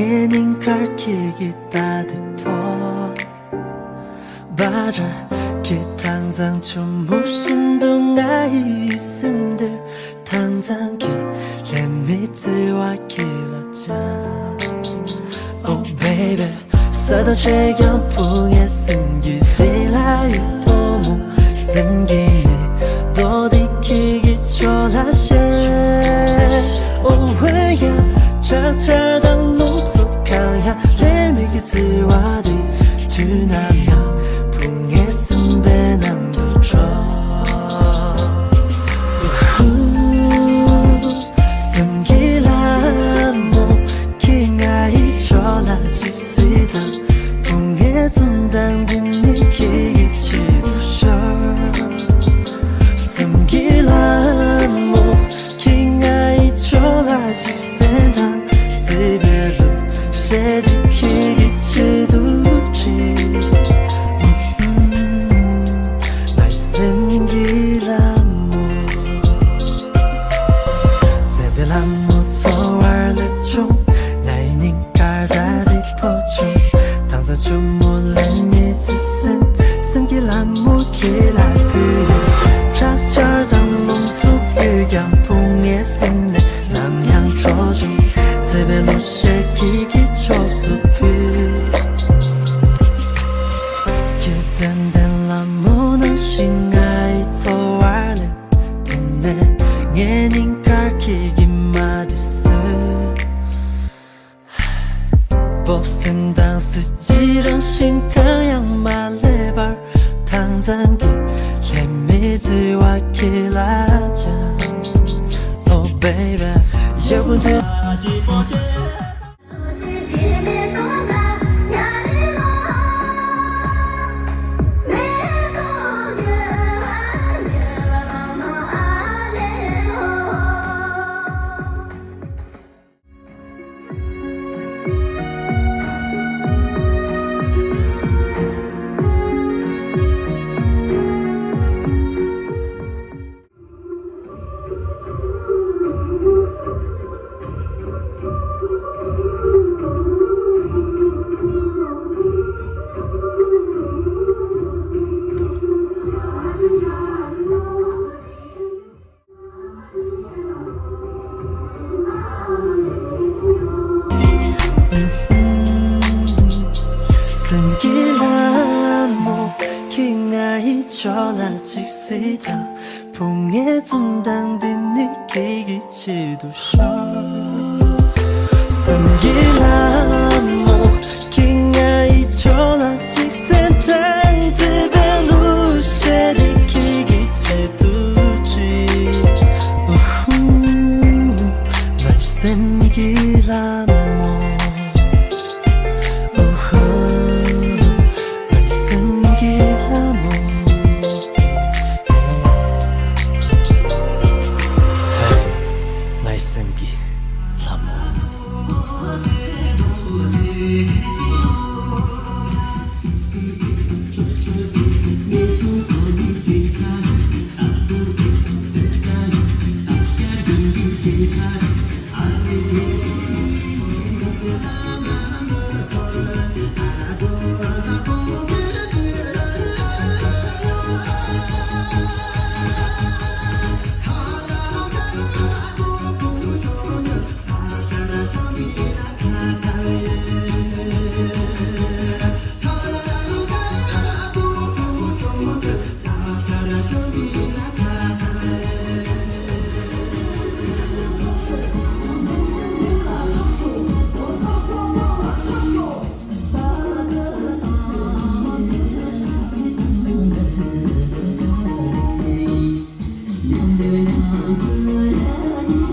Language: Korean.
닝 갈키기 따뜻포 맞아 기탕상 주무신 동안 있음들 당장기 레미트와 길었자 Oh baby 서도제 연풍에 숨기들라 유포무 숨김에 또 디키기 졸라셔 Oh 왜야 차차당 녹속하야 레미기즈와 뒤나며 풍에 쓴배 남도줘 숨기라 모킹아이 졸라지 쓰다 풍에 둔당긴 니키기 치루셔 숨기라 모킹아이 졸라지 쓰다 집에로 쉐디키기 치두지 날 숨기라 모 제들한 모토알 lep총 나이닝 깔다리 포총 당사 주몰래 미스슴 숨기라 모기라 그래 작자당 몸뚝 일경 풍에 샘내 남향 조중 세벨로 쉐키기 초수피 기댄댄 라모는 싱아이 토알네 딘네 녜닝 갈키기 마디스 법센당 스지랑 신가양 말레발 당장기 레미즈와 길라자 Oh baby 여러분들 숨기라 모킹아이 졸라직 쓰다 풍에 둔당딘 니키기 치두셔 숨기라 모킹아이 졸라직 센탕 집에루 쉐디키기 치두지 날 숨기라 생기 라모